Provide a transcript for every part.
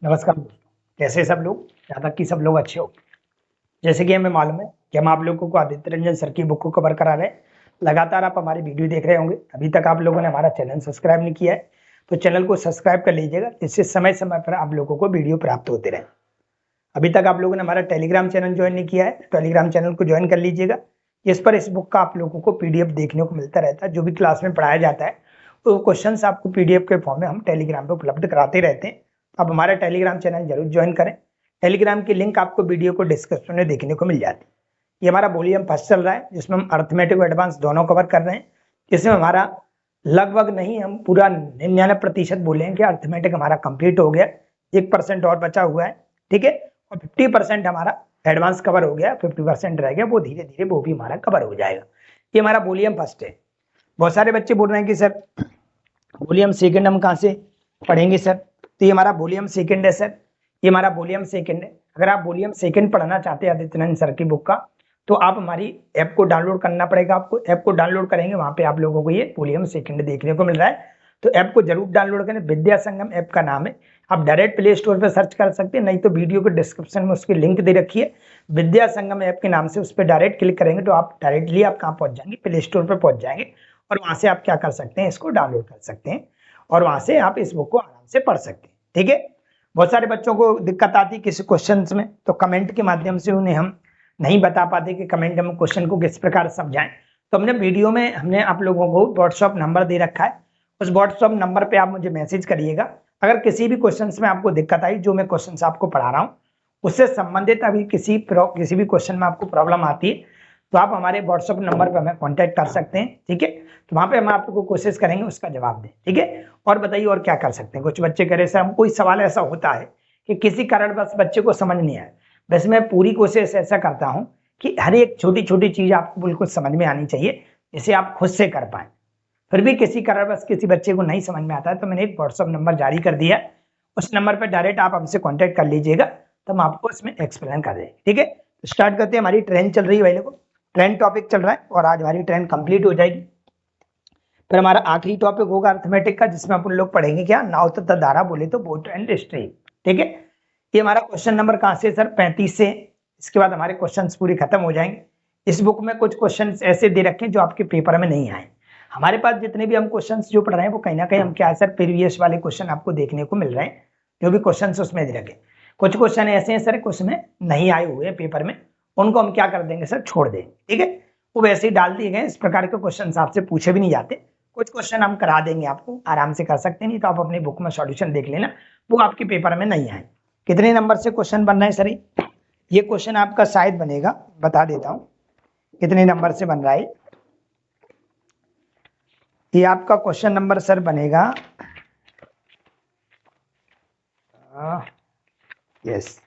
नमस्कार दोस्तों, कैसे सब लोग। यहाँ तक कि सब लोग अच्छे हो। जैसे कि हमें मालूम है कि हम आप लोगों को आदित्य रंजन सर की बुक को कवर करा रहे हैं। लगातार आप हमारी वीडियो देख रहे होंगे। अभी तक आप लोगों ने हमारा चैनल सब्सक्राइब नहीं किया है तो चैनल को सब्सक्राइब कर लीजिएगा, जिससे समय समय पर आप लोगों को वीडियो प्राप्त होते रहे। अभी तक आप लोगों ने हमारा टेलीग्राम चैनल ज्वाइन नहीं किया है, टेलीग्राम चैनल को ज्वाइन कर लीजिएगा। इस पर इस बुक का आप लोगों को पीडीएफ देखने को मिलता रहता है। जो भी क्लास में पढ़ाया जाता है वो क्वेश्चन आपको पीडीएफ के फॉर्म में हम टेलीग्राम पे उपलब्ध कराते रहते हैं। अब हमारा टेलीग्राम चैनल जरूर ज्वाइन करें। टेलीग्राम की लिंक आपको वीडियो को डिस्क्रिप्शन में देखने को मिल जाती है। ये हमारा वॉल्यूम फर्स्ट चल रहा है, जिसमें हम अर्थमेटिक और एडवांस दोनों कवर कर रहे हैं। इसमें हमारा लगभग नहीं, हम पूरा 99% बोले हैं कि अर्थमेटिक हमारा कंप्लीट हो गया। 1% और बचा हुआ है, ठीक है। और 50% हमारा एडवांस कवर हो गया, 50% रह गया, वो धीरे धीरे वो भी हमारा कवर हो जाएगा। ये हमारा वॉल्यूम फर्स्ट है। बहुत सारे बच्चे बोल रहे हैं कि सर वॉल्यूम सेकंड हम कहाँ से पढ़ेंगे सर। तो ये हमारा वॉल्यूम सेकंड है सर, ये हमारा वॉल्यूम सेकंड है। अगर आप वॉल्यूम सेकंड पढ़ना चाहते हैं आदित्यनारायण सर की बुक का, तो आप हमारी ऐप को डाउनलोड करना पड़ेगा। आपको ऐप को डाउनलोड करेंगे, वहां पे आप लोगों को ये वॉल्यूम सेकंड देखने को मिल रहा है। तो ऐप को जरूर डाउनलोड करें। विद्या संगम ऐप का नाम है। आप डायरेक्ट प्ले स्टोर पर सर्च कर सकते हैं, नहीं तो वीडियो के डिस्क्रिप्शन में उसकी लिंक दे रखी है। विद्या संगम ऐप के नाम से उस पर डायरेक्ट क्लिक करेंगे तो आप डायरेक्टली आप कहाँ पहुंच जाएंगे, प्ले स्टोर पर पहुंच जाएंगे। और वहां से आप क्या कर सकते हैं, इसको डाउनलोड कर सकते हैं और वहां से आप इस बुक को आराम से पढ़ सकते हैं, ठीक है। बहुत सारे बच्चों को दिक्कत आती है किसी क्वेश्चन में, तो कमेंट के माध्यम से उन्हें हम नहीं बता पाते कि कमेंट में क्वेश्चन को किस प्रकार समझाएं। तो हमने वीडियो में हमने आप लोगों को व्हाट्सएप नंबर दे रखा है। उस व्हाट्सएप नंबर पे आप मुझे मैसेज करिएगा। अगर किसी भी क्वेश्चन में आपको दिक्कत आई, जो मैं क्वेश्चन आपको पढ़ा रहा हूँ उससे संबंधित अभी किसी भी क्वेश्चन में आपको प्रॉब्लम आती है, तो आप हमारे व्हाट्सएप नंबर पर हमें कॉन्टैक्ट कर सकते हैं, ठीक है। तो वहां पे हम आपको कोशिश करेंगे उसका जवाब दें, ठीक है। और बताइए और क्या कर सकते हैं। कुछ बच्चे कह रहे सर हम कोई सवाल ऐसा होता है कि किसी कारण बस बच्चे को समझ नहीं आया। वैसे मैं पूरी कोशिश ऐसा करता हूं कि हर एक छोटी छोटी चीज आपको बिल्कुल समझ में आनी चाहिए, जिसे आप खुद से कर पाए। फिर भी किसी कारण बस किसी बच्चे को नहीं समझ में आता है, तो मैंने एक व्हाट्सएप नंबर जारी कर दिया। उस नंबर पर डायरेक्ट आप हमसे कॉन्टेक्ट कर लीजिएगा, तो हम आपको इसमें एक्सप्लेन कर देंगे, ठीक है। स्टार्ट करते हैं। हमारी ट्रेन चल रही है भाई लोगों, ट्रेन टॉपिक चल रहा है और आज हमारी ट्रेन कंप्लीट हो जाएगी। फिर हमारा आखिरी टॉपिक होगा अर्थमेटिक का, जिसमें अपन लोग पढ़ेंगे क्या, नाव तथा धारा, बोले तो बोट एंड स्ट्रीम, ठीक है। ये हमारा क्वेश्चन नंबर कहाँ से सर, 35 से। इसके बाद हमारे क्वेश्चन पूरी खत्म हो जाएंगे। इस बुक में कुछ क्वेश्चन ऐसे दे रखे हैं जो आपके पेपर में नहीं आए। हमारे पास जितने भी हम क्वेश्चन जो पढ़ रहे हैं वो कहीं ना कहीं हम क्या है सर, प्रीवियस वाले क्वेश्चन आपको देखने को मिल रहे हैं। जो भी क्वेश्चन उसमें दे रखे, कुछ क्वेश्चन ऐसे हैं सर कुछ में नहीं आए हुए हैं पेपर में, उनको हम क्या कर देंगे सर, छोड़ देंगे, ठीक है। वो वैसे ही डाल दिए गए। इस प्रकार के क्वेश्चन आपसे पूछे भी नहीं जाते। कुछ क्वेश्चन हम करा देंगे, आपको आराम से कर सकते हैं, नहीं तो आप अपनी बुक में सॉल्यूशन देख लेना, वो आपके पेपर में नहीं आए। कितने नंबर से क्वेश्चन बन रहे हैं सर, ये क्वेश्चन आपका शायद बनेगा, बता देता हूं कितने नंबर से बन रहा है। ये आपका क्वेश्चन नंबर सर बनेगा, यस,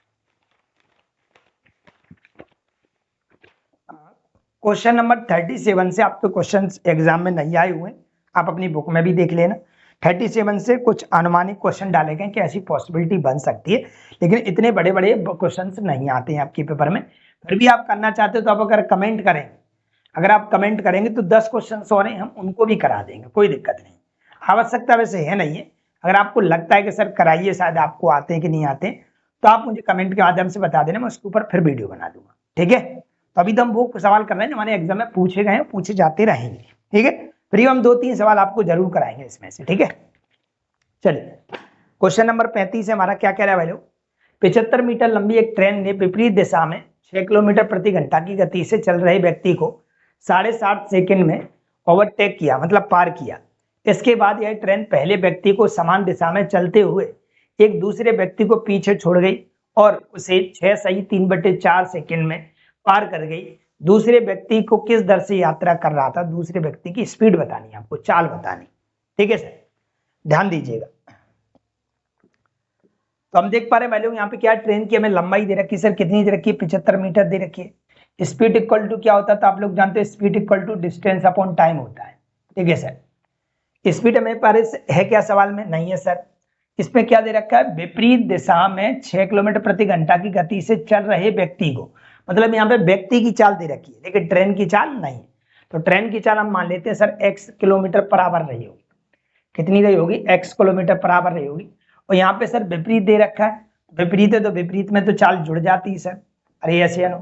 क्वेश्चन नंबर 37 से आपके क्वेश्चंस एग्जाम में नहीं आए हुए, आप अपनी बुक में भी देख लेना। 37 से कुछ अनुमानित क्वेश्चन डाले गए कि ऐसी पॉसिबिलिटी बन सकती है, लेकिन इतने बड़े बड़े क्वेश्चंस नहीं आते हैं आपके पेपर में। फिर भी आप करना चाहते हो तो आप अगर कमेंट करें, अगर आप कमेंट करेंगे तो 10 क्वेश्चन और हैं, हम उनको भी करा देंगे, कोई दिक्कत नहीं। आवश्यकता वैसे है नहीं है। अगर आपको लगता है कि सर कराइए, शायद आपको आते हैं कि नहीं आते, तो आप मुझे कमेंट के माध्यम से बता देना, मैं उसके ऊपर फिर वीडियो बना दूंगा, ठीक है। तो अभी तो हम वो सवाल कर रहे हैं जो हमारे एग्जाम में पूछे गए, पूछे जाते रहेंगे, ठीक है। फिर हम 2-3 सवाल आपको जरूर कराएंगे इसमें से, ठीक है। चलिए, क्वेश्चन नंबर 35 है हमारा, क्या कह रहा है भाई लोग। 75 मीटर लंबी एक ट्रेन ने विपरीत दिशा में 6 किलोमीटर प्रति घंटा की गति से चल रहे व्यक्ति को 7.5 सेकंड में ओवरटेक किया, मतलब पार किया। इसके बाद यह ट्रेन पहले व्यक्ति को समान दिशा में चलते हुए एक दूसरे व्यक्ति को पीछे छोड़ गई और उसे 6.3/4 सेकंड में पार कर गई। दूसरे व्यक्ति को किस दर से यात्रा कर रहा था, दूसरे व्यक्ति की स्पीड बतानी है आपको, चाल बतानी, ठीक है सर, ध्यान दीजिएगा। तो हम देख पा रहे हैं लोग यहाँ पे क्या, ट्रेन की हमें लंबाई दे रखी है सर, कितनी दे रखी है, 75 मीटर दे रखी है। स्पीड इक्वल टू क्या होता है, तो आप लोग जानते हैं speed equal to distance upon time होता है, ठीक है सर। स्पीड हमें पास है क्या, सवाल में नहीं है सर। इसमें क्या दे रखा है, विपरीत दिशा में 6 किलोमीटर प्रति घंटा की गति से चल रहे व्यक्ति को, मतलब यहाँ पे व्यक्ति की चाल दे रखी है लेकिन ट्रेन की चाल नहीं। तो ट्रेन की चाल हम मान लेते हैं sir x kilometre per hour रही होगी। कितनी रही होगी, x किलोमीटर पर आवर रही होगी। और यहाँ पे सर विपरीत दे रखा है, विपरीत है तो विपरीत में तो चाल जुड़ जाती है सर। अरे ऐसे या नो,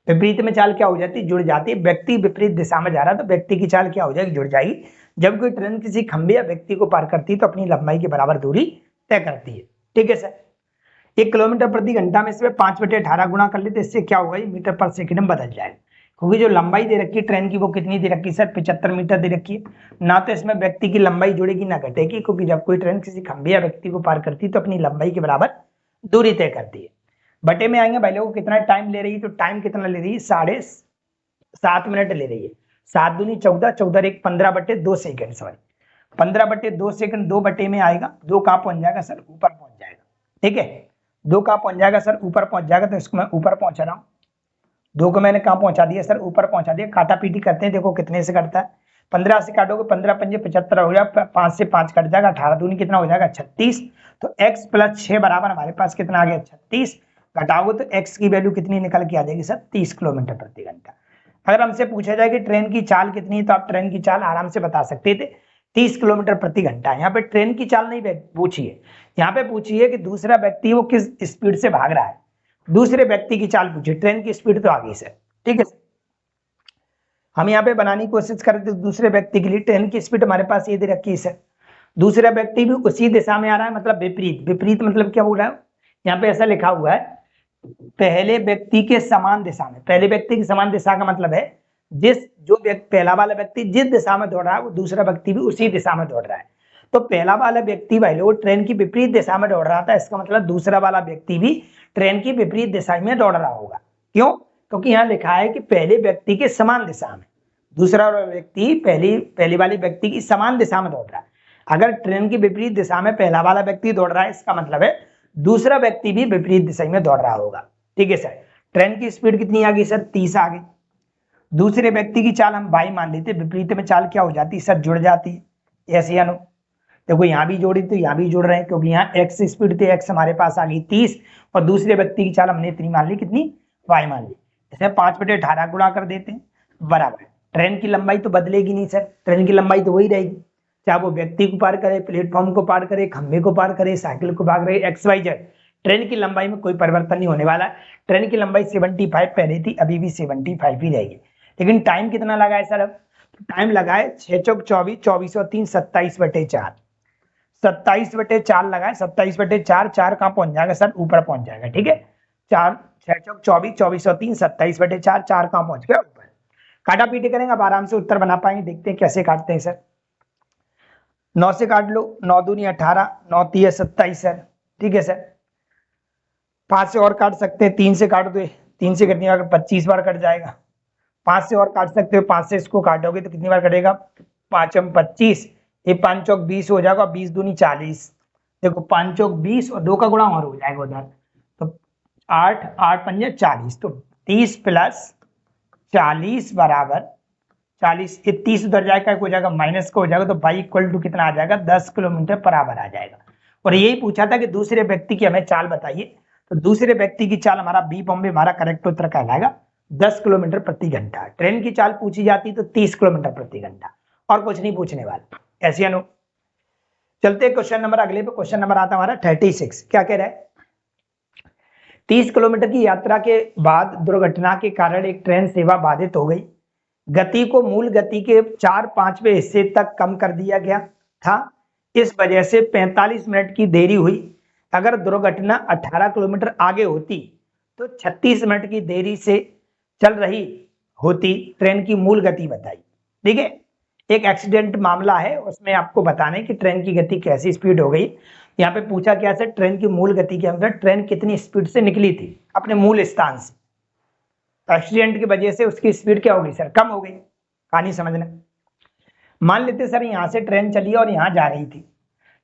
विपरीत में चाल क्या हो जाती है, जुड़ जाती है। व्यक्ति विपरीत दिशा में जा रहा है तो व्यक्ति की चाल क्या हो जाएगी, जुड़ जाएगी। जब कोई ट्रेन किसी खंभे या व्यक्ति को पार करती है तो अपनी लंबाई के बराबर दूरी तय करती है। ठीक है सर। 1 किलोमीटर प्रति घंटा में इसमें 5/18 गुणा कर लेते, इससे क्या होगा, ये मीटर पर सेकंड में बदल जाएगा। क्योंकि जो लंबाई दे रखी है ट्रेन की वो कितनी दे रखी है सर, 75 मीटर दे रखी है। ना तो इसमें व्यक्ति की लंबाई जुड़ेगी ना घटेगी, क्योंकि जब कोई ट्रेन किसी खंभे या व्यक्ति को पार करती है तो अपनी लंबाई के बराबर दूरी तय करती है। बटे में आएंगे भाई लोगों, कितना टाइम ले रही है, तो टाइम कितना ले रही है, 7.5 मिनट ले रही है। 7 दूनी 14, 14 एक 15/2 सेकंड, सॉरी 15/2 सेकंड। 2 बटे में आएगा, 2 कहाँ पहुंच जाएगा सर, ऊपर पहुंच जाएगा। ठीक है, 2 कहाँ पहुंच जाएगा सर, ऊपर पहुंच जाएगा। तो इसको मैं ऊपर पहुंचा रहा हूँ, 2 को मैंने कहाँ पहुंचा दिया सर, ऊपर पहुंचा दिया। काटा पीटी करते हैं, देखो कितने से कटता है। 15 से काटोगे 15 पंजे 75 हो जाएगा, 5 से 5 कट जाएगा, 18 दूनी कितना हो जाएगा 36। तो x + 6 बराबर हमारे पास कितना आ गया 36। घटाओगे तो x की वैल्यू कितनी निकल के आ जाएगी सर, 30 किलोमीटर प्रति घंटा। अगर हमसे पूछा जाए कि ट्रेन की चाल कितनी है तो आप ट्रेन की चाल आराम से बता सकते थे, 30 किलोमीटर प्रति घंटा। यहाँ पे ट्रेन की चाल नहीं पूछी है, यहाँ पे पूछी है कि दूसरा व्यक्ति वो किस स्पीड से भाग रहा है, दूसरे व्यक्ति की चाल पूछी। ट्रेन की स्पीड तो आ गई सर। ठीक है, हम यहाँ पे बनाने की कोशिश कर रहे थे दूसरे व्यक्ति के लिए। ट्रेन की स्पीड हमारे पास ये दे रखी है सर, दूसरा व्यक्ति भी उसी दिशा में आ रहा है, मतलब विपरीत। विपरीत मतलब क्या बोल रहा है, यहाँ पे ऐसा लिखा हुआ है पहले व्यक्ति के समान दिशा में। पहले व्यक्ति की समान दिशा का मतलब है जो पहला वाला व्यक्ति जिस दिशा में दौड़ रहा है वो दूसरा व्यक्ति भी उसी दिशा में दौड़ रहा है। तो पहला वाला व्यक्ति भाई लोग ट्रेन की विपरीत दिशा में दौड़ रहा था, इसका मतलब दूसरा वाला व्यक्ति भी ट्रेन की विपरीत दिशा में दौड़ रहा होगा। क्यों, क्योंकि यहाँ लिखा है कि पहले व्यक्ति के समान दिशा में, दूसरा व्यक्ति पहले वाले व्यक्ति की समान दिशा में दौड़ रहा है। अगर ट्रेन की विपरीत दिशा में पहला वाला व्यक्ति दौड़ रहा है, इसका मतलब है दूसरा व्यक्ति भी विपरीत दिशा में दौड़ रहा होगा। ठीक है सर। ट्रेन की स्पीड कितनी आ गई सर, 30 आ गई। दूसरे व्यक्ति की चाल हम बाई मान लेते, विपरीत में चाल क्या हो जाती है सर, जुड़ जाती है। ऐसे या नो, देखो यहाँ भी जोड़ी तो यहाँ भी जोड़ रहे हैं, क्योंकि यहाँ x स्पीड थी, x हमारे पास आ गई 30 और दूसरे व्यक्ति की चाल हमने इतनी मान ली, कितनी, y मान ली। इसे 5/18 गुणा कर देते हैं, बराबर। ट्रेन की लंबाई तो बदलेगी नहीं सर, ट्रेन की लंबाई तो वही रहेगी, चाहे वो व्यक्ति को पार करे, प्लेटफॉर्म को पार करे, खंभे को पार करे, साइकिल को पार करे, XYZ। ट्रेन की लंबाई में कोई परिवर्तन नहीं होने वाला है। ट्रेन की लंबाई 75 पहले थी, अभी भी 75 ही रहेगी। लेकिन टाइम कितना लगा है सर, अब टाइम लगा है 6 चौक 24, 24 और 3 27/4, 27/4 लगाए। 27/4, 4 कहाँ पहुंच जाएगा सर, ऊपर पहुंच जाएगा। ठीक है, 4 6 चौक 24, 24 और 3 27/4, 4 कहाँ पहुंच गया, ऊपर। काटा पीटी करेंगे, अब आराम से उत्तर बना पाएंगे। देखते हैं कैसे काटते हैं सर। 9 से काट लो, 9 दूनी 18, 9 3 27 सर। ठीक है सर। 5 से और काट सकते हैं, 3 से काट दो, 3 से कितनी बार, 25 बार कट जाएगा। 5 से और काट सकते हो, 5 से इसको काटोगे तो कितनी बार कटेगा, 5 25, ये 5 चौक 20 हो जाएगा, 20 दूनी 40। देखो 5 चौक 20 और 2 का गुणा और हो जाएगा उधर, तो 8 8 पंजे 40, तो 30 + 40 बराबर 40। 30 उधर जाएगा, हो जाएगा माइनस का हो जाएगा, तो y = कितना आ जाएगा, 10 किलोमीटर बराबर आ जाएगा। और यही पूछा था कि दूसरे व्यक्ति की हमें चाल बताइए, तो दूसरे व्यक्ति की चाल हमारा बी फॉर्म में हमारा करेक्ट उत्तर कहलाएगा 10 किलोमीटर प्रति घंटा। ट्रेन की चाल पूछी जाती तो 30 किलोमीटर प्रति घंटा, और कुछ नहीं पूछने वाला। ऐसे अनु चलते क्वेश्चन नंबर अगले पे। क्वेश्चन नंबर आता हमारा 36। क्या कह रहा है, 30 किलोमीटर की यात्रा के बाद दुर्घटना के कारण एक ट्रेन सेवा बाधित हो गई। गति को मूल गति के 4/5वें हिस्से तक कम कर दिया गया था। इस वजह से 45 मिनट की देरी हुई। अगर दुर्घटना 18 किलोमीटर आगे होती तो 36 मिनट की देरी से चल रही होती। ट्रेन की मूल गति बताई। ठीक है, एक एक्सीडेंट मामला है, उसमें आपको बताना है कि ट्रेन की गति कैसी स्पीड हो गई। यहाँ पे पूछा क्या सर, ट्रेन की मूल गति के अंदर ट्रेन कितनी स्पीड से निकली थी अपने मूल स्थान से। एक्सीडेंट की वजह से उसकी स्पीड क्या हो गई सर, कम हो गई। कहानी समझना। मान लेते सर यहाँ से ट्रेन चली और यहाँ जा रही थी,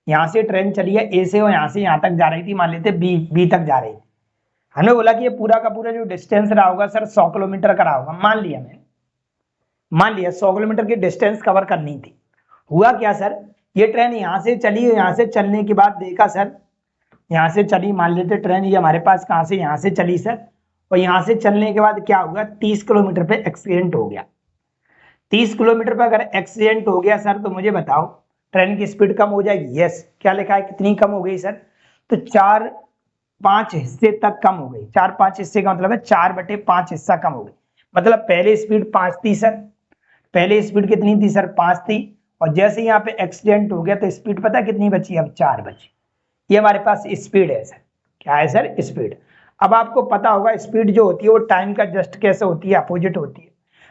यहाँ से ट्रेन चली है ए से और यहाँ से यहाँ तक जा रही थी, मान लेते बी तक जा रही थी। हमने बोला कि ये पूरा का पूरा जो डिस्टेंस रहा होगा सर 100 किलोमीटर का रहा होगा। मान लिया 100 किलोमीटर की डिस्टेंस कवर करनी थी। हुआ क्या सर, ये ट्रेन यहाँ से चली, यहाँ से चलने के बाद देखा सर, यहाँ से चली, मान लेते ट्रेन ये हमारे पास कहाँ से, यहाँ से चली सर, और यहाँ से चलने के बाद क्या हुआ, 30 किलोमीटर पे एक्सीडेंट हो गया। 30 किलोमीटर पे अगर एक्सीडेंट हो गया सर, तो मुझे बताओ ट्रेन की स्पीड कम हो जाएगी। यस, क्या लिखा है, कितनी कम हो गई सर, तो 4 5 हिस्से तक कम हो गई। 4-5 हिस्से का मतलब है 4/5 हिस्सा कम हो गई। मतलब पहले स्पीड 5 थी सर, पहले स्पीड कितनी थी सर 5 थी, और जैसे यहाँ पे एक्सीडेंट हो गया तो स्पीड पता कितनी बची, अब 4 बची। ये हमारे पास स्पीड है सर। क्या है सर, स्पीड। अब आपको पता होगा स्पीड जो होती है वो टाइम का जस्ट कैसे होती है, अपोजिट होती है।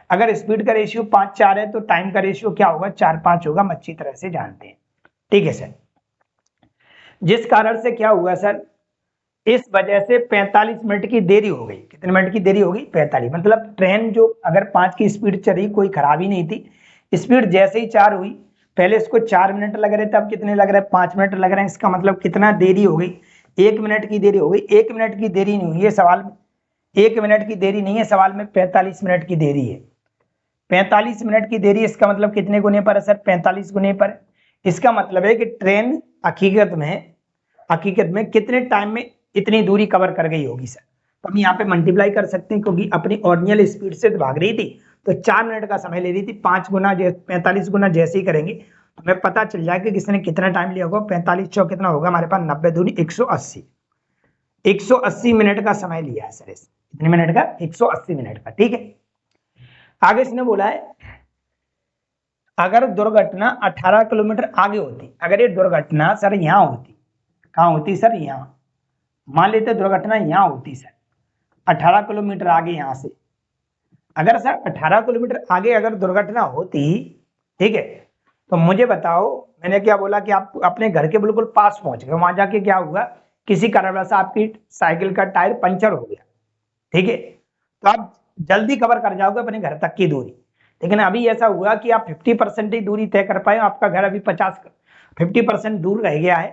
अगर स्पीड का रेशियो 5-4 है तो टाइम का रेशियो क्या होगा, 4-5 होगा, हम अच्छी तरह से जानते हैं। ठीक है सर। जिस कारण से क्या हुआ सर, इस वजह से 45 मिनट की देरी हो गई। कितने मिनट की देरी हो गई, 45। मतलब ट्रेन जो अगर 5 की स्पीड चली, कोई खराबी नहीं थी, स्पीड जैसे ही 4 हुई, पहले इसको 4 मिनट लग रहे थे, अब कितने लग रहे हैं, 5 मिनट लग रहे हैं। इसका मतलब कितना देरी हो गई, 1 मिनट की देरी हो गई। 1 मिनट की देरी नहीं हुई है सवाल में, 1 मिनट की देरी नहीं है सवाल में, 45 मिनट की देरी है। 45 मिनट की देरी, इसका मतलब कितने गुने पर है सर, 45 गुने पर। इसका मतलब है कि ट्रेन हकीकत में कितने टाइम में इतनी दूरी कवर कर गई होगी सर। तो हम यहाँ पे मल्टीप्लाई कर सकते हैं, क्योंकि अपनी ओरिजिनल स्पीड से भाग रही थी तो 4 मिनट का समय ले रही थी। 5 गुना 45 गुना जैसे ही करेंगे तो हमें पता चल जाएगा कि किसने कितना टाइम लिया होगा। 45 चौक कितना होगा हमारे पास, 90 दूनी 180, 180 मिनट का समय लिया है सर। कितने मिनट का, 180 मिनट का। ठीक है, आगे इसने बोला है अगर दुर्घटना 18 किलोमीटर आगे होती, अगर ये दुर्घटना सर यहाँ होती, कहाँ होती सर, यहाँ, मान लेते दुर्घटना यहाँ होती सर 18 किलोमीटर आगे यहाँ से, अगर सर 18 किलोमीटर आगे अगर दुर्घटना होती, ठीक है, तो मुझे बताओ, मैंने क्या बोला कि आप अपने घर के बिल्कुल पास पहुंच गए, वहां जाके क्या हुआ, किसी कारणवश आपकी साइकिल का टायर पंचर हो गया, ठीक है, तो आप जल्दी कवर कर जाओगे अपने घर तक की दूरी। लेकिन अभी ऐसा हुआ कि आप 50% ही दूरी तय कर पाए, आपका घर अभी 50% दूर रह गया है,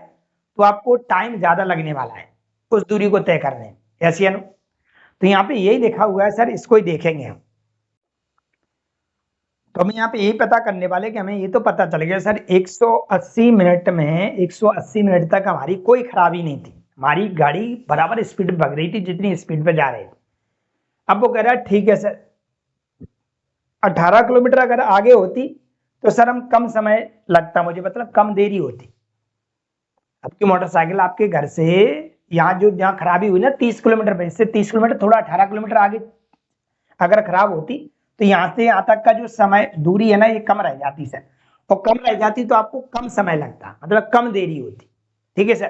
तो आपको टाइम ज्यादा लगने वाला है उस दूरी को तय करने में। ऐसी है ना? तो यहाँ पे यही लिखा हुआ है सर, इसको ही देखेंगे हम। तो हम यहाँ पे यही पता करने वाले कि हमें ये तो पता चल गया सर 180 मिनट में, 180 मिनट तक हमारी कोई खराबी नहीं थी, हमारी गाड़ी बराबर स्पीड में भाग रही थी जितनी स्पीड पे जा रहे थे। अब वो कह रहा है ठीक है सर, 18 किलोमीटर अगर आगे होती तो सर हम कम समय लगता, मुझे मतलब कम देरी होती। आपकी मोटरसाइकिल आपके घर से यहाँ जो जहाँ खराबी हुई ना 30 किलोमीटर पे, इससे 30 किलोमीटर थोड़ा 18 किलोमीटर आगे अगर खराब होती तो यहाँ से यहाँ तक का जो समय दूरी है ना ये कम रह जाती सर, और कम रह जाती तो आपको कम समय लगता, मतलब कम देरी होती। ठीक है सर।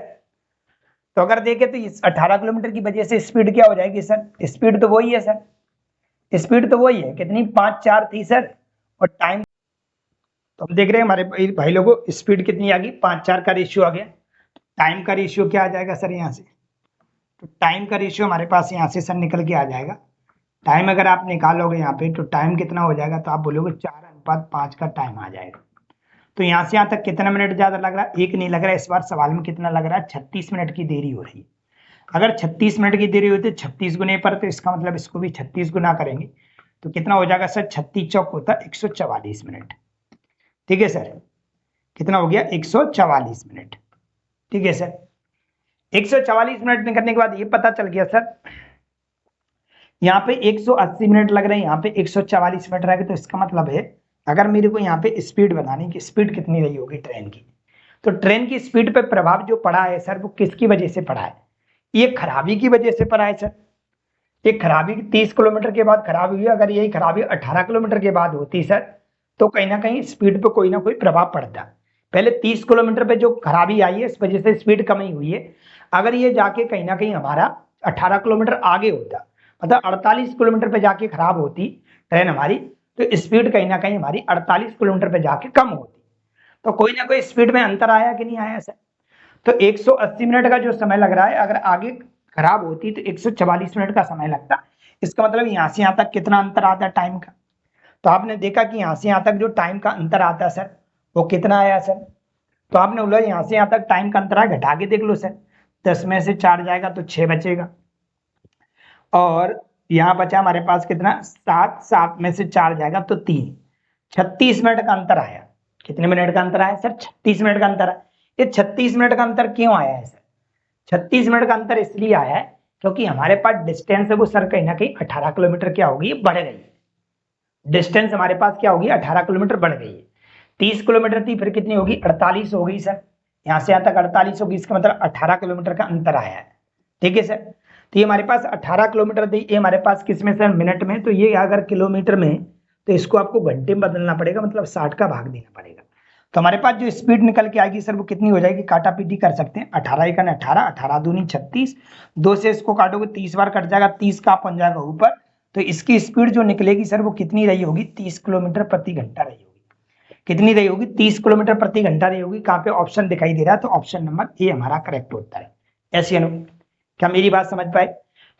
तो अगर देखें तो इस 18 किलोमीटर की वजह से स्पीड क्या हो जाएगी सर, स्पीड तो वही है सर, स्पीड तो वही है, कितनी 5-4 थी सर, और टाइम तो हम देख रहे हैं हमारे भाई लोगों स्पीड कितनी आ गई, 5-4 का रेशियो आ गया। टाइम का रेशियो क्या आ जाएगा सर यहाँ से, तो टाइम का रेशियो हमारे पास यहाँ से सर निकल के आ जाएगा। टाइम अगर आप निकालोगे यहाँ पे तो टाइम कितना हो जाएगा, तो आप बोलोगे 4:5 का टाइम आ जाएगा। तो यहाँ से यहाँ तक कितना मिनट ज्यादा लग रहा है, एक नहीं लग रहा है, इस बार सवाल में कितना लग रहा है, 36 मिनट की देरी हो रही है। अगर 36 मिनट की देरी होती है 36 गुने पर, तो इसका मतलब इसको भी 36 गुना करेंगे तो कितना हो जाएगा सर, 36 चौक होता है 144 मिनट। ठीक है सर, कितना हो गया 144 मिनट। ठीक है सर, 144 मिनट निकलने के बाद ये पता चल गया सर यहाँ पे 180 मिनट लग रहे हैं, यहाँ पे 144 मिनट रह गए, तो इसका मतलब है अगर मेरे को यहाँ पे स्पीड बनानी कि स्पीड कितनी रही होगी ट्रेन की, तो ट्रेन की स्पीड पे प्रभाव जो पड़ा है सर वो किसकी वजह से पड़ा है, ये खराबी की वजह से पड़ा है सर। ये खराबी 30 किलोमीटर के बाद खराबी हुई, अगर यही खराबी 18 किलोमीटर के बाद होती सर तो कहीं ना कहीं स्पीड पे कोई ना कोई प्रभाव पड़ता। पहले 30 किलोमीटर पे जो खराबी आई है इस वजह से स्पीड कम ही हुई है। अगर ये जाके कहीं ना कहीं हमारा 18 किलोमीटर आगे होता, मतलब 48 किलोमीटर पे जाके खराब होती ट्रेन हमारी, तो स्पीड कहीं ना कहीं हमारी 48 किलोमीटर पे जाके कम होती। तो कोई ना कोई स्पीड में अंतर आया कि नहीं आया सर। तो 180 मिनट का जो समय लग रहा है अगर आगे खराब होती तो 144 मिनट का समय लगता। इसका मतलब यहाँ से यहाँ तक कितना अंतर आता है टाइम का, तो आपने देखा कि यहाँ से यहाँ तक जो टाइम का अंतर आता है सर वो कितना आया सर, तो आपने बोला यहाँ से यहाँ तक टाइम का अंतर है, घटा के देख लो सर, 10 में से 4 जाएगा तो 6 बचेगा, और यहाँ बचा हमारे पास कितना 7, 7 में से 4 जाएगा तो 3, 36 मिनट का अंतर आया। कितने मिनट का अंतर आया सर, 36 मिनट का अंतर है। ये 36 मिनट का अंतर क्यों आया है सर, 36 मिनट का अंतर इसलिए आया है क्योंकि हमारे पास डिस्टेंस है वो सर कहीं ना कहीं 18 किलोमीटर क्या होगी, बढ़ गई है। डिस्टेंस हमारे पास क्या होगी, 18 किलोमीटर बढ़ गई है। 30 किलोमीटर थी फिर कितनी होगी, 48 हो गई सर, यहाँ से यहाँ तक 48 होगी, इसका मतलब 18 किलोमीटर का अंतर आया है। ठीक है सर। तो ये हमारे पास 18 किलोमीटर थी, ये हमारे पास किस में सर, मिनट में। तो ये अगर किलोमीटर में तो इसको आपको घंटे में बदलना पड़ेगा, मतलब 60 का भाग देना पड़ेगा। तो हमारे पास जो स्पीड निकल के आएगी सर वो कितनी हो जाएगी, काटा पीटी कर सकते हैं। 18 एकन 18, 18 दूनी 36, 2 से इसको काटोगे 30 बार कट जाएगा, 30 का बन जाएगा ऊपर। तो इसकी स्पीड जो निकलेगी सर वो कितनी रही होगी, 30 किलोमीटर प्रति घंटा रही होगी। कितनी रही होगी, 30 किलोमीटर प्रति घंटा रही होगी। कहाँ पे ऑप्शन दिखाई दे रहा है, तो ऑप्शन नंबर ए हमारा करेक्ट होता है। ऐसे क्या मेरी बात समझ पाए।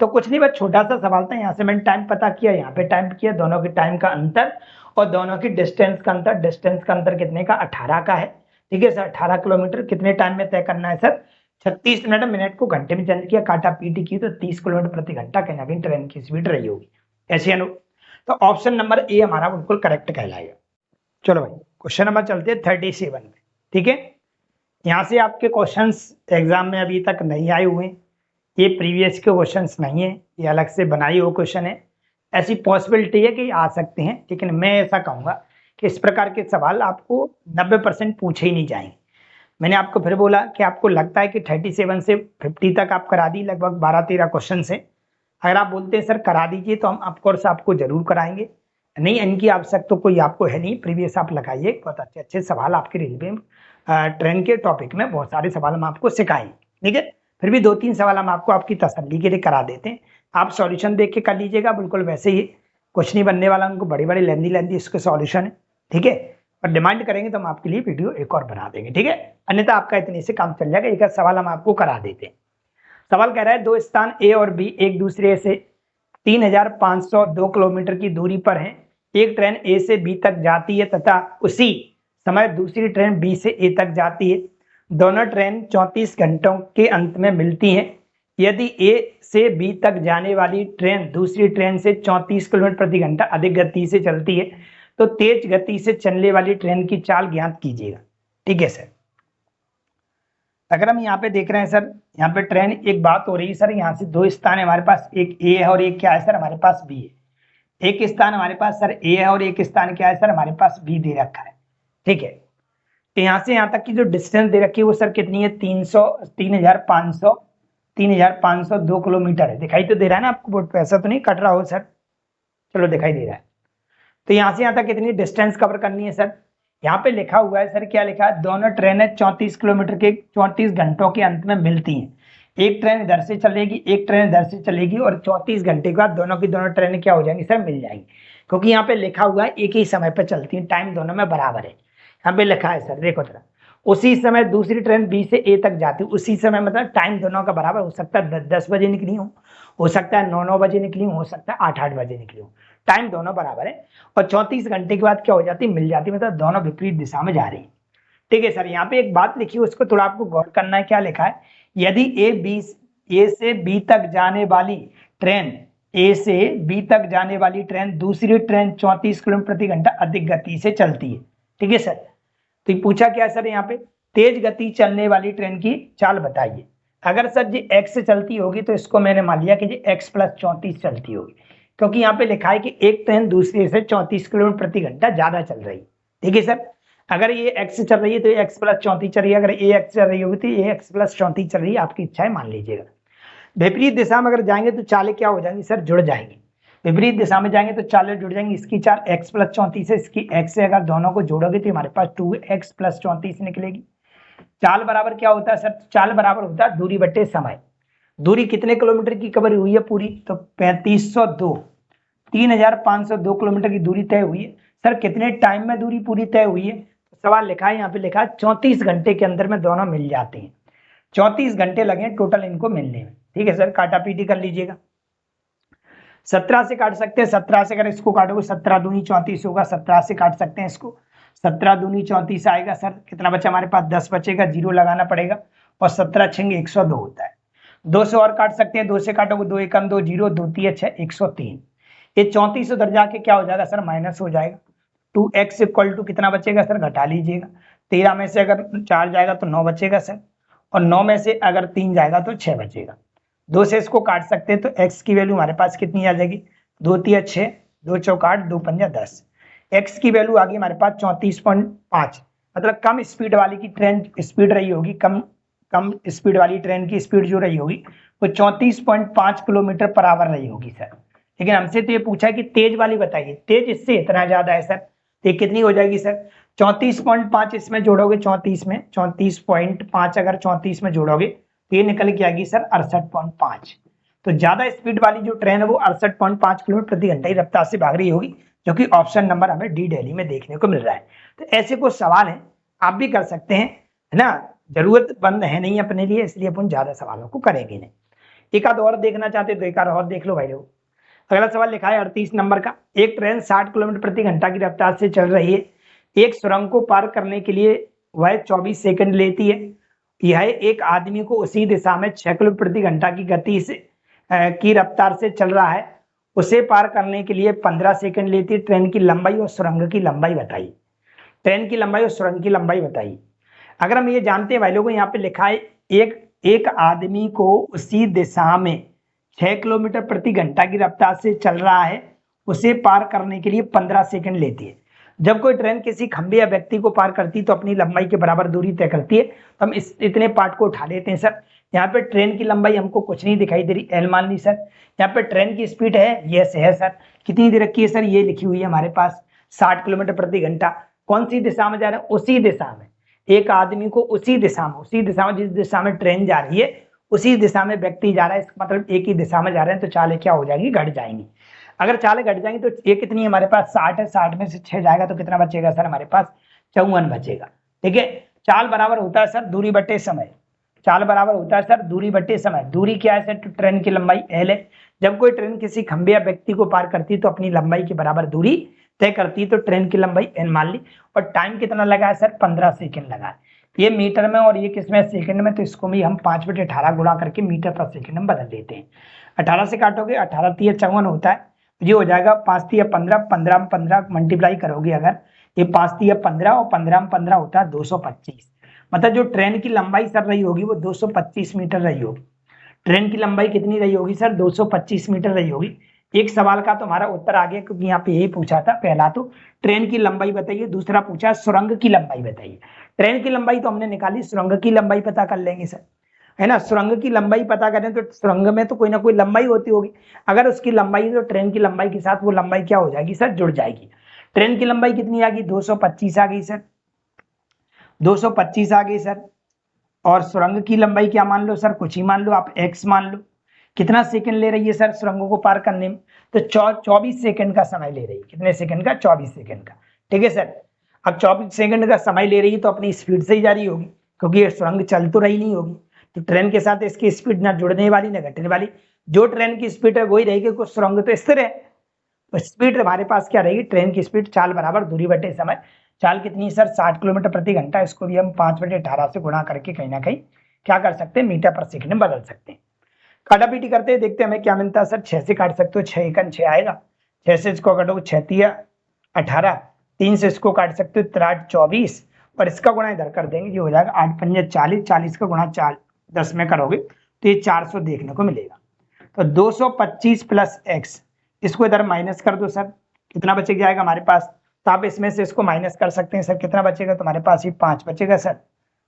तो कुछ नहीं, बस छोटा सा सवाल था। यहाँ से मैंने टाइम पता किया, यहाँ पे टाइम किया, दोनों के टाइम का अंतर और दोनों की डिस्टेंस का अंतर। डिस्टेंस का अंतर कितने का, 18 का है। ठीक है सर, 18 किलोमीटर कितने टाइम में तय करना है सर, 36 मिनट। मिनट को घंटे में चेंज किया, काटा पीटी की, तो 30 किलोमीटर प्रति घंटा कहीं ना कहीं ट्रेन की स्पीड रही होगी। ऐसे तो ऑप्शन नंबर ए हमारा बिल्कुल करेक्ट कहलाएगा। चलो भाई क्वेश्चन नंबर चलते हैं 37 में। ठीक है, यहाँ से आपके क्वेश्चंस एग्जाम में अभी तक नहीं आए हुए, ये प्रीवियस के क्वेश्चंस नहीं है, ये अलग से बनाई हुए क्वेश्चन है। ऐसी पॉसिबिलिटी है कि आ सकते हैं, लेकिन मैं ऐसा कहूँगा कि इस प्रकार के सवाल आपको 90% पूछे ही नहीं जाएंगे। मैंने आपको फिर बोला कि आपको लगता है कि 37 से 50 तक आप करा दी, लगभग 12-13 क्वेश्चन से। अगर आप बोलते हैं सर करा दीजिए तो हम ऑफकोर्स आपको जरूर कराएंगे। नहीं, इनकी आवश्यकता तो कोई आपको है नहीं, प्रीवियस आप लगाइए, बहुत अच्छे अच्छे सवाल आपके रेलवे ट्रेन के टॉपिक में बहुत सारे सवाल हम आपको सिखाएंगे। ठीक है, फिर भी 2-3 सवाल हम आपको आपकी तसल्ली के लिए करा देते हैं, आप सॉल्यूशन देख के कर लीजिएगा। बिल्कुल वैसे ही कुछ नहीं बनने वाला, उनको बड़ी बड़ी लेंदी इसके सॉल्यूशन है। ठीक है, और डिमांड करेंगे तो हम आपके लिए वीडियो एक और बना देंगे। ठीक है, अन्यथा आपका इतने से काम चल जाएगा। एक सवाल हम आपको करा देते हैं। सवाल कह रहा है, दो स्थान ए और बी एक दूसरे से 3502 किलोमीटर की दूरी पर हैं। एक ट्रेन ए से बी तक जाती है तथा उसी समय दूसरी ट्रेन बी से ए तक जाती है। दोनों ट्रेन 34 घंटों के अंत में मिलती हैं। यदि ए से बी तक जाने वाली ट्रेन दूसरी ट्रेन से 34 किलोमीटर प्रति घंटा अधिक गति से चलती है तो तेज गति से चलने वाली ट्रेन की चाल ज्ञात कीजिएगा। ठीक है सर, अगर हम यहाँ पे देख रहे हैं सर, यहाँ पे ट्रेन, एक बात हो रही है सर, यहाँ से दो स्थान है हमारे पास, एक ए है और एक क्या है सर, हमारे पास बी है। एक स्थान हमारे पास सर ए है और एक स्थान क्या है सर, हमारे पास बी दे रखा है। ठीक है, तो यहाँ से यहाँ तक की जो डिस्टेंस दे रखी है वो सर कितनी है, 3502 किलोमीटर है। दिखाई तो दे रहा है ना आपको, बोर्ड पे ऐसा तो नहीं कट रहा हो सर, चलो दिखाई दे रहा है। तो यहाँ से यहाँ तक कितनी डिस्टेंस कवर करनी है सर, यहाँ पे लिखा हुआ है सर, क्या लिखा है, दोनों ट्रेनें 34 किलोमीटर के 34 घंटों के अंत में मिलती हैं। एक ट्रेन इधर से चलेगी, एक ट्रेन इधर से चलेगी और 34 घंटे के बाद दोनों की दोनों ट्रेनें क्या हो जाएंगी सर, मिल जाएंगी। क्योंकि यहाँ पे लिखा हुआ है एक ही समय पर चलती है, टाइम दोनों में बराबर है। यहाँ पे लिखा है सर, देखो जरा, उसी समय दूसरी ट्रेन बी से ए तक जाती है। उसी समय मतलब टाइम दोनों का बराबर, हो सकता है 10 बजे निकली हो सकता है 9 बजे निकली हो सकता है 8 बजे निकली हो, टाइम दोनों बराबर है। और 34 घंटे के बाद क्या हो जाती है, मिल जाती है, मतलब दोनों विपरीत दिशा में जा रही है। ठीक है सर, यहाँ पे एक बात लिखी है, उसको थोड़ा आपको गौर करना है। क्या लिखा है, यदि ए से बी तक जाने वाली ट्रेन, ए से बी तक जाने वाली ट्रेन दूसरी ट्रेन 34 किलोमीटर प्रति घंटा अधिक गति से चलती है। ठीक है सर, तो पूछा क्या है सर, यहाँ पे तेज गति चलने वाली ट्रेन की चाल बताइए। अगर सर जी एक्स से चलती होगी तो इसको मैंने मान लिया कि जी x + 34 चलती होगी, क्योंकि यहाँ पे लिखा है कि एक ट्रेन दूसरे से 34 किलोमीटर प्रति घंटा ज्यादा चल रही है। ठीक है सर, अगर ये x से चल रही है तो ये x + 34 चल रही है, अगर ये x चल रही होगी तो ये x + 34 चल रही है, आपकी इच्छा है, मान लीजिएगा। विपरीत दिशा में अगर जाएंगे तो चालें क्या हो जाएंगी सर, जुड़ जाएंगी। विपरीत दिशा में जाएंगे तो चालें जुड़ जाएंगी। इसकी चाल x + 34 है, इसकी x है, अगर दोनों को जोड़ोगे तो हमारे पास 2x + 34 निकलेगी। चाल बराबर क्या होता है सर, चाल बराबर होता है दूरी बटे समय। दूरी कितने किलोमीटर की कवर हुई है पूरी, तो 3502 किलोमीटर की दूरी तय हुई है। सर कितने टाइम में दूरी पूरी तय हुई है, तो सवाल लिखा है, यहाँ पे लिखा है 34 घंटे के अंदर में दोनों मिल जाते हैं। 34 घंटे लगे टोटल इनको मिलने में। ठीक है सर, काटा पीटी कर लीजिएगा। 17 से काट सकते हैं, 17 से अगर इसको काटोगे 17 दूनी 34 होगा, 17 से काट सकते हैं इसको, 17 दूनी 34 आएगा सर। कितना बचा हमारे पास, 10 बचेगा, 0 लगाना पड़ेगा, और 17 छेंगे 102 होता है। 2 से और काट सकते हैं, 2 से काटोगे 2 एकम 2, 0, 2 3 6, 103। ये 34 उधर जाके क्या हो जाएगा सर, माइनस हो जाएगा। 2x = कितना बचेगा सर, घटा लीजिएगा। 13 में से अगर 4 जाएगा तो 9 बचेगा सर, और 9 में से अगर 3 जाएगा तो 6 बचेगा। 2 से इसको काट सकते हैं तो x की वैल्यू हमारे पास कितनी आ जाएगी, 2 3 6, 2 4 8, 2 5 10। x की वैल्यू आ गई हमारे पास 34.5, मतलब कम स्पीड वाली की ट्रेन स्पीड रही होगी, कम कम स्पीड वाली ट्रेन की स्पीड जो रही होगी वो 34.5 किलोमीटर पर आवर रही होगी सर। लेकिन हमसे तो ये पूछा है कि तेज वाली बताइए, तेज इससे इतना ज्यादा है सर, तो ये कितनी हो जाएगी सर? 34.5 इसमें जोड़ोगे 34 में, 34.5 अगर 34 में जोड़ोगे तो ये निकल के आएगी सर 68.5। तो ज्यादा स्पीड वाली जो ट्रेन है वो 68.5 किलोमीटर प्रति घंटा की रफ्तार से भाग रही होगी, जो कि ऑप्शन नंबर हमें डी दिल्ली में देखने को मिल रहा है। तो ऐसे कुछ सवाल है, आप भी कर सकते हैं, है ना। जरूरतमंद है नहीं अपने लिए, इसलिए अपन ज्यादा सवालों को करेंगे नहीं। एक आध और देखना चाहते तो एक आध और देख लो भाई लोग। अगला सवाल लिखा है 38 नंबर का, एक ट्रेन 60 किलोमीटर प्रति घंटा की रफ्तार से चल रही है, एक सुरंग को पार करने के लिए वह 24 सेकंड लेती है। यह एक आदमी को उसी दिशा में 6 किलोमीटर प्रति घंटा की गति से की रफ्तार से चल रहा है, उसे पार करने के लिए 15 सेकंड लेती है। ट्रेन की लंबाई और सुरंग की लंबाई बताइए। ट्रेन की लंबाई और सुरंग की लंबाई बताइए। अगर हम ये जानते हैं भाई लोगों, यहाँ पे लिखा है एक आदमी को उसी दिशा में 6 किलोमीटर प्रति घंटा की रफ्तार से चल रहा है, उसे पार करने के लिए 15 सेकंड लेती है। जब कोई ट्रेन किसी खंभे या व्यक्ति को पार करती है तो अपनी लंबाई के बराबर दूरी तय करती है। तो हम इतने पार्ट को उठा लेते हैं सर। यहाँ पे ट्रेन की लंबाई हमको कुछ नहीं दिखाई दे रही, एल मान ली सर। यहाँ पे ट्रेन की स्पीड है, यस है सर। कितनी दे रखी है सर? ये लिखी हुई है हमारे पास 60 किलोमीटर प्रति घंटा। कौन सी दिशा में जा रहे हैं? उसी दिशा में। एक आदमी को उसी दिशा में जिस दिशा में ट्रेन जा रही है उसी दिशा में व्यक्ति जा रहा है, इसका मतलब एक ही दिशा में जा रहे हैं, तो चालें क्या हो जाएंगी? घट जाएंगी। अगर चालें घट जाएंगी तो ये कितनी है हमारे पास? 60 है, 60 में से 6 जाएगा तो कितना बचेगा सर? हमारे पास 54 बचेगा। ठीक है। चाल बराबर होता है सर दूरी बटे समय। चाल बराबर होता है सर दूरी बटे समय। दूरी क्या है सर? तो ट्रेन की लंबाई एल है। जब कोई ट्रेन किसी खंबे या व्यक्ति को पार करती है तो अपनी लंबाई के बराबर दूरी तय करती है, तो ट्रेन की लंबाई एन मान ली। और टाइम कितना लगा है सर? 15 सेकंड लगा है। ये मीटर में और ये किसमें? सेकंड में। तो इसको भी हम 5/18 गुणा करके मीटर पर सेकंड में बदल देते हैं। 18 से काटोगे, 18 × 54 होता है, ये हो जाएगा 5 × 15, 15 में 15 मल्टीप्लाई करोगे अगर, ये 5 × 15 और 15 में 15 होता है 225। मतलब जो ट्रेन की लंबाई सर रही होगी वो 225 मीटर रही होगी। ट्रेन की लंबाई कितनी रही होगी सर? 225 मीटर रही होगी। एक सवाल का तो हमारा उत्तर आ गया, क्योंकि यहाँ पे यही पूछा था। पहला तो ट्रेन की लंबाई बताइए, दूसरा पूछा सुरंग की लंबाई बताइए। ट्रेन की लंबाई तो हमने निकाली, सुरंग की लंबाई पता कर लेंगे सर, है ना। सुरंग की लंबाई पता करें तो सुरंग में तो कोई ना कोई लंबाई होती होगी। अगर उसकी लंबाई तो ट्रेन की लंबाई के साथ वो लंबाई क्या हो जाएगी सर? जुड़ जाएगी। ट्रेन की लंबाई कितनी आ गई? 225 आ गई सर, 225 आ गई सर। और सुरंग की लंबाई क्या मान लो सर? कुछ ही मान लो आप, x मान लो। कितना सेकंड ले रही है सर सुरंगों को पार करने में? तो 24 सेकंड का समय ले रही है। कितने सेकंड का? 24 सेकंड का। ठीक है सर। अब 24 सेकंड का समय ले रही है तो अपनी स्पीड से ही जा रही होगी, क्योंकि ये सुरंग चल तो रही नहीं होगी। तो ट्रेन के साथ इसकी स्पीड ना जुड़ने वाली ना घटने वाली। जो ट्रेन की स्पीड है वही रहेगी, कुछ सुरंग तो स्थिर है। तो स्पीड हमारे पास क्या रहेगी? ट्रेन की स्पीड चाल बराबर दूरी बटे समय। चाल कितनी है सर? 60 किलोमीटर प्रति घंटा। इसको भी हम 5/18 से गुणा करके कहीं ना कहीं क्या कर सकते हैं? मीटर पर सेकंड में बदल सकते हैं। काटापीटी करते हैं, देखते हैं हमें क्या मिलता है सर। 6 से काट सकते हो, 6 × 6 आएगा। 6 से इसको काटोगे 6 × 18, 3 से इसको काट सकते हो 3 × 24, और इसका गुणा इधर कर देंगे, ये हो जाएगा 8 × 5 = 40, 40 का गुणा 10 में करोगे तो ये 400 देखने को मिलेगा। तो 225 + x, इसको इधर माइनस कर दो सर, कितना बचे जाएगा हमारे पास? तो आप इसमें से इसको माइनस कर सकते हैं सर। कितना बचेगा? तो हमारे पास ये 5 बचेगा सर।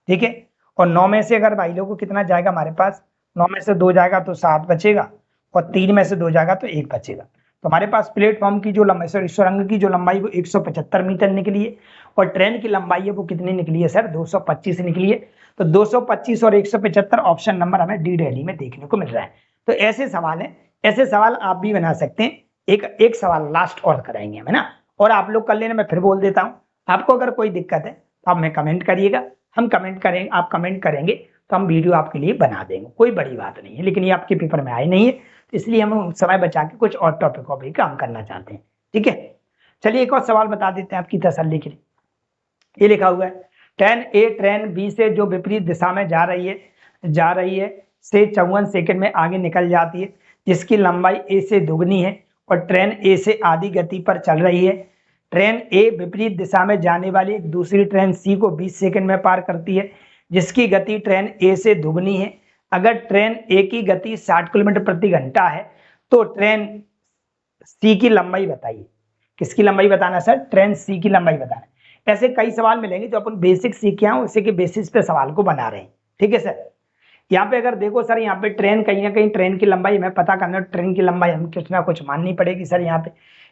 ठीक है। और 9 में से अगर भाई लोगों को कितना जाएगा हमारे पास? 9 में से 2 जाएगा तो 7 बचेगा, और 3 में से 2 जाएगा तो 1 बचेगा। तो हमारे पास प्लेटफॉर्म की जो लंबाई, सॉरी सुरंग की जो लंबाई वो 175 मीटर निकली है, और ट्रेन की लंबाई है वो कितनी निकली है सर? 225 निकली है। तो 225 और 175 ऑप्शन नंबर हमें डी दिल्ली में देखने को मिल रहा है। तो ऐसे सवाल है, ऐसे सवाल आप भी बना सकते हैं। एक सवाल लास्ट और कराएंगे हम, है ना। और आप लोग कर लेना, मैं फिर बोल देता हूँ। आपको अगर कोई दिक्कत है तो आप हमें कमेंट करिएगा, हम कमेंट करेंगे, आप कमेंट करेंगे तो हम वीडियो आपके लिए बना देंगे। कोई बड़ी बात नहीं है, लेकिन ये आपके पेपर में आए नहीं है, तो इसलिए हम समय बचा के कुछ और टॉपिक को भी काम करना चाहते हैं। ठीक है। चलिए एक और सवाल बता देते हैं आपकी तसल्ली के लिए। ये लिखा हुआ है, ट्रेन बी से जो विपरीत दिशा में जा रही है से 54 सेकंड में आगे निकल जाती है, जिसकी लंबाई ए से दुगनी है, और ट्रेन ए से आधी गति पर चल रही है। ट्रेन ए विपरीत दिशा में जाने वाली एक दूसरी ट्रेन सी को 20 सेकंड में पार करती है, जिसकी गति ट्रेन ए से दुगनी है। अगर ट्रेन ए की गति 60 किलोमीटर प्रति घंटा है तो ट्रेन सी की लंबाई बताइए। किसकी लंबाई बताना सर? ट्रेन सी की लंबाई बताना। ऐसे कई सवाल मिलेंगे जो अपन बेसिक सीखे हैं, उसी के बेसिस पे सवाल को बना रहे हैं। ठीक है सर। यहाँ पे अगर देखो सर, यहाँ पे ट्रेन कहीं ना कहीं ट्रेन की लंबाई हमें पता करना, ट्रेन की लंबाई हमें कुछ ना कुछ माननी पड़ेगी सर। यहाँ पे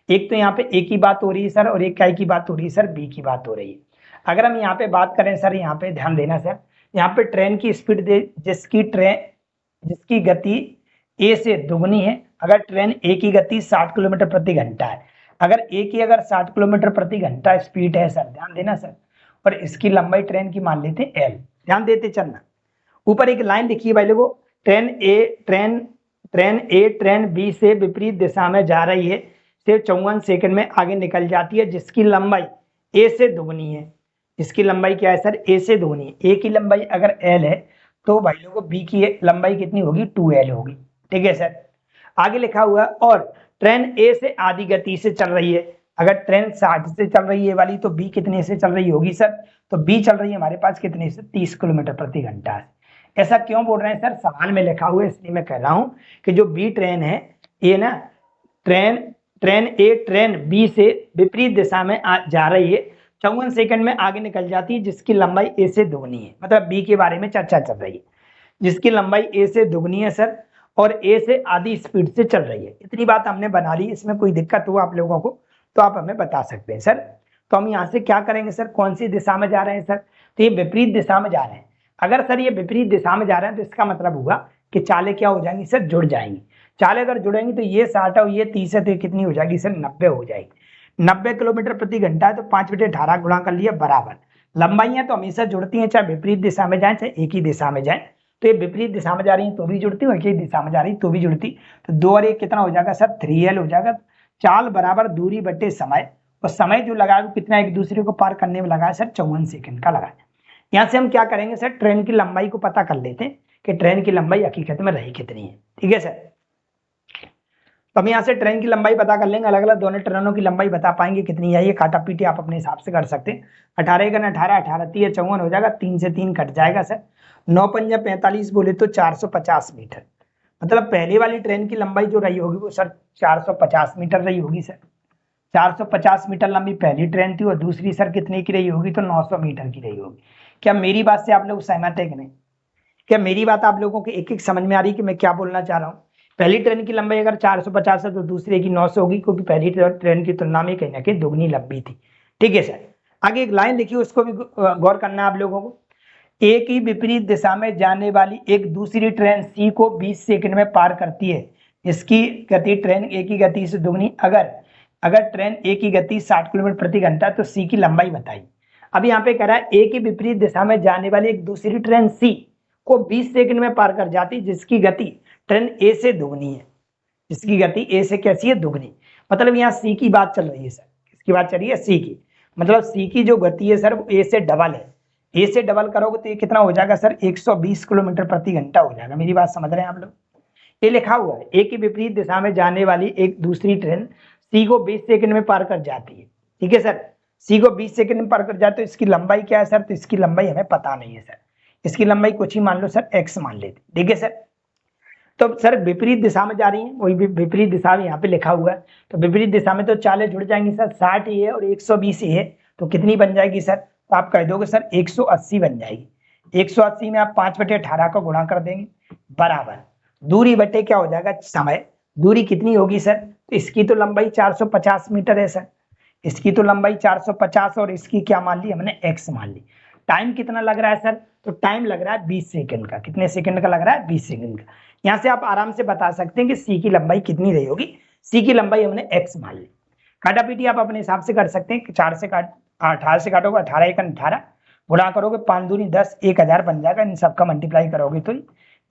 एक तो यहाँ पे ए की बात हो रही है सर, और एक काय की बात हो रही है सर, बी की बात हो रही है। अगर हम यहाँ पे बात करें सर, यहाँ पे ध्यान देना सर, यहाँ पे ट्रेन की स्पीड दे, जिसकी गति ए से दुगनी है। अगर ट्रेन ए की गति 60 किलोमीटर प्रति घंटा है, अगर ए की अगर 60 किलोमीटर प्रति घंटा स्पीड है सर, ध्यान देना सर, और इसकी लंबाई ट्रेन की मान लेते हैं एल, ध्यान देते चलना। ऊपर एक लाइन लिखी है भाई लोगों, ट्रेन बी से विपरीत दिशा में जा रही है, सिर्फ 54 सेकंड में आगे निकल जाती है, जिसकी लंबाई ए से दुगनी है। इसकी लंबाई क्या है सर, ए से दुगनी है। ए की लंबाई अगर एल है तो भाई लोगों बी की लंबाई कितनी होगी, 2l होगी। ठीक है सर, आगे लिखा हुआ और ट्रेन ए से आधी गति से चल रही है। अगर ट्रेन 60 से चल रही है वाली, तो बी कितने से चल रही होगी सर, तो बी चल रही है हमारे पास कितने से, 30 किलोमीटर प्रति घंटा से। ऐसा क्यों बोल रहे हैं सर, सवाल में लिखा हुआ है इसलिए मैं कह रहा हूं कि जो बी ट्रेन है, ये ना ट्रेन बी से विपरीत दिशा में जा रही है, 54 सेकंड में आगे निकल जाती है, जिसकी लंबाई ए से दुगनी है। मतलब बी के बारे में चर्चा चल रही है, जिसकी लंबाई ए से दुगनी है सर, और ए से आधी स्पीड से चल रही है। इतनी बात हमने बना ली। इसमें कोई दिक्कत हो आप लोगों को तो आप हमें बता सकते हैं सर। तो हम यहाँ से क्या करेंगे सर, कौन सी दिशा में जा रहे हैं सर, तो ये विपरीत दिशा में जा रहे हैं। अगर सर ये विपरीत दिशा में जा रहे हैं तो इसका मतलब होगा कि चालें क्या हो जाएंगी सर, जुड़ जाएंगी। चालें अगर जुड़ेंगी तो ये 60 और ये 30 है, तो कितनी हो जाएगी सर, 90 हो जाएगी। 90 किलोमीटर प्रति घंटा है, तो 5/18 गुणा कर लिया बराबर। लंबाइयां तो हमेशा जुड़ती हैं, चाहे विपरीत दिशा में जाए चाहे एक ही दिशा में जाए। तो ये विपरीत दिशा में जा रही है तो भी जुड़ती, और एक ही दिशा में जा रही तो भी जुड़ती। तो 2 और 1 कितना हो जाएगा सर, 3l हो जाएगा। चाल बराबर दूरी बटे समय, और समय जो लगा है कितना एक दूसरे को पार करने में लगा है सर, 54 सेकंड का लगा है। यहाँ से हम क्या करेंगे सर, ट्रेन की लंबाई को पता कर लेते हैं कि ट्रेन की लंबाई हकीकत में रही कितनी है। ठीक है सर, तो हम यहाँ से ट्रेन की लंबाई पता कर लेंगे। अलग अलग दोनों ट्रेनों की लंबाई बता पाएंगे कितनी है, ये काटा पीटी आप अपने हिसाब से कर सकते हैं। 18 × 18 18 3 54 हो जाएगा, 3 से 3 कट जाएगा सर। 9 × 5 45 बोले तो 450 मीटर। मतलब पहले वाली ट्रेन की लंबाई जो रही होगी वो सर 450 मीटर रही होगी सर। 450 मीटर लंबी पहली ट्रेन थी, और दूसरी सर कितने की रही होगी, तो 900 मीटर की रही होगी। क्या मेरी बात से आप लोग सहमत है कि नहीं? क्या मेरी बात आप लोगों को एक एक समझ में आ रही है कि मैं क्या बोलना चाह रहा हूँ? पहली ट्रेन की लंबाई अगर 450 है तो दूसरे की 900 होगी, क्योंकि पहली ट्रेन की तुलना में कहीं ना कहीं दुगनी लंबी थी। ठीक है सर, आगे एक लाइन लिखी उसको भी गौर करना है आप लोगों को। एक ही विपरीत दिशा में जाने वाली एक दूसरी ट्रेन सी को 20 सेकंड में पार करती है, इसकी गति ट्रेन ए की गति से दुगनी। अगर ट्रेन ए की गति 60 किलोमीटर प्रति घंटा, तो सी की लंबाई बताई। अब यहाँ पे कह रहा है ए की विपरीत दिशा में जाने वाली एक दूसरी ट्रेन सी को 20 सेकंड में पार कर जाती, जिसकी गति ट्रेन ए से दुगनी है। जिसकी गति ए से कैसी है, दुगनी। मतलब यहाँ सी की बात चल रही है सर, किसकी बात चल रही है, सी की। मतलब सी की जो गति है सर वो ए से डबल है। ए से डबल करोगे तो ये कितना हो जाएगा सर, 120 किलोमीटर प्रति घंटा हो जाएगा। मेरी बात समझ रहे हैं आप लोग? ये लिखा हुआ है, ए की विपरीत दिशा में जाने वाली एक दूसरी ट्रेन सी को 20 सेकंड में पार कर जाती है। ठीक है सर, सी को 20 सेकंड में पार कर जाते, तो इसकी लंबाई क्या है सर, तो इसकी लंबाई हमें पता नहीं है सर। इसकी लंबाई कुछ ही मान लो सर, x मान लेते। ठीक है सर, तो सर विपरीत दिशा में जा रही है, वही विपरीत दिशा में यहाँ पे लिखा हुआ है। तो विपरीत दिशा में तो चालें जुड़ जाएंगी सर, 60 ये और 120 ये, तो कितनी बन जाएगी सर, तो आप कह दोगे सर 180 बन जाएगी। 180 में आप 5/18 को गुणा कर देंगे बराबर दूरी बटे क्या हो जाएगा, समय। दूरी कितनी होगी सर, तो इसकी तो लंबाई 450 मीटर है सर, इसकी तो लंबाई 450 और इसकी क्या मान ली हमने, x मान ली। टाइम कितना लग रहा है सर, तो टाइम लग रहा है 20 सेकंड का। कितने सेकंड का लग रहा है, 20 सेकंड का। यहाँ से आप आराम से बता सकते हैं कि सी की लंबाई कितनी रही होगी। सी की लंबाई हमने x मान ली। काटा पीटी आप अपने हिसाब से कर सकते हैं। 4 से 18 से काटोगे, 18 × 18 गुणा करोगे, 5 दूनी 10, 1000 बन जाएगा। इन सबका मल्टीप्लाई करोगे तो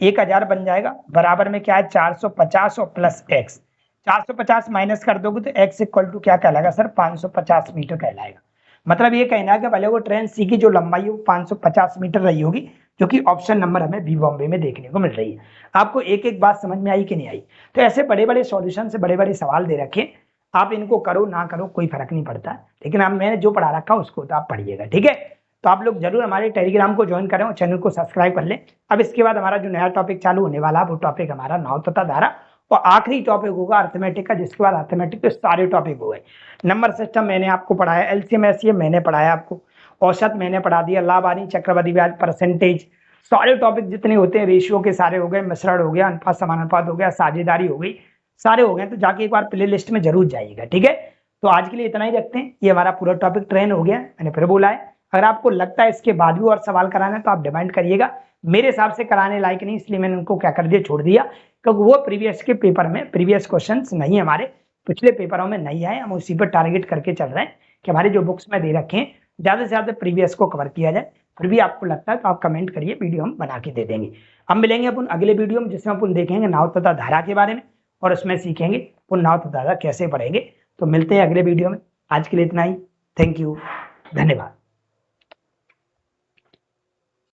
1000 बन जाएगा। बराबर में क्या है, 450 और प्लस x। 450 माइनस कर दोगे तो x इक्वल टू क्या कहलाएगा सर, 550 मीटर कहलाएगा। मतलब ये कहना है कि पहले वो ट्रेन सी की जो लंबाई है वो 550 मीटर रही होगी, जो कि ऑप्शन नंबर हमें बी बॉम्बे में देखने को मिल रही है। आपको एक एक बात समझ में आई कि नहीं आई? तो ऐसे बड़े बड़े सॉल्यूशन से बड़े बड़े सवाल दे रखे, आप इनको करो ना करो कोई फर्क नहीं पड़ता, लेकिन आप मैंने जो पढ़ा रखा उसको तो आप पढ़िएगा। ठीक है, तो आप लोग जरूर हमारे टेलीग्राम को ज्वाइन करें और चैनल को सब्सक्राइब कर लें। अब इसके बाद हमारा जो नया टॉपिक चालू होने वाला है वो टॉपिक हमारा नाव तथा धारा, और आखिरी टॉपिक होगा अर्थमेटिक का, जिसके बाद अर्थमेटिक के सारे टॉपिक हो गए। नंबर सिस्टम मैंने आपको पढ़ाया, LCM SCM मैंने पढ़ाया आपको, औसत मैंने पढ़ा दिया, लाभ हानि चक्रवृद्धि ब्याज, परसेंटेज, सारे टॉपिक जितने होते हैं, रेशियो के सारे हो गए, मिश्रण हो गया, अनुपात समानुपात हो गया, साझेदारी हो गई, सारे हो गए। तो जाके एक बार प्ले लिस्ट में जरूर जाइएगा, ठीक है। तो आज के लिए इतना ही रखते हैं, ये हमारा पूरा टॉपिक ट्रेन हो गया। मैंने फिर बोला है, अगर आपको लगता है इसके बाद भी और सवाल कराना है तो आप डिमांड करिएगा। मेरे हिसाब से कराने लायक नहीं, इसलिए मैंने उनको क्या कर दिया, छोड़ दिया, क्योंकि वो प्रीवियस के पेपर में प्रीवियस क्वेश्चन नहीं, हमारे पिछले पेपरों में नहीं आए। हम उसी पर टारगेट करके चल रहे हैं कि हमारे जो बुक्स में दे रखे हैं ज्यादा से ज्यादा प्रीवियस को कवर किया जाए। फिर भी आपको लगता है तो आप कमेंट करिए, वीडियो हम बना के दे देंगे। हम मिलेंगे अपन अगले वीडियो में, जिसमें अपन देखेंगे नाव तथा धारा के बारे में, और उसमें सीखेंगे अपन नाव तथा धारा कैसे पढ़ेंगे। तो मिलते हैं अगले वीडियो में। आज के लिए इतना ही। थैंक यू, धन्यवाद।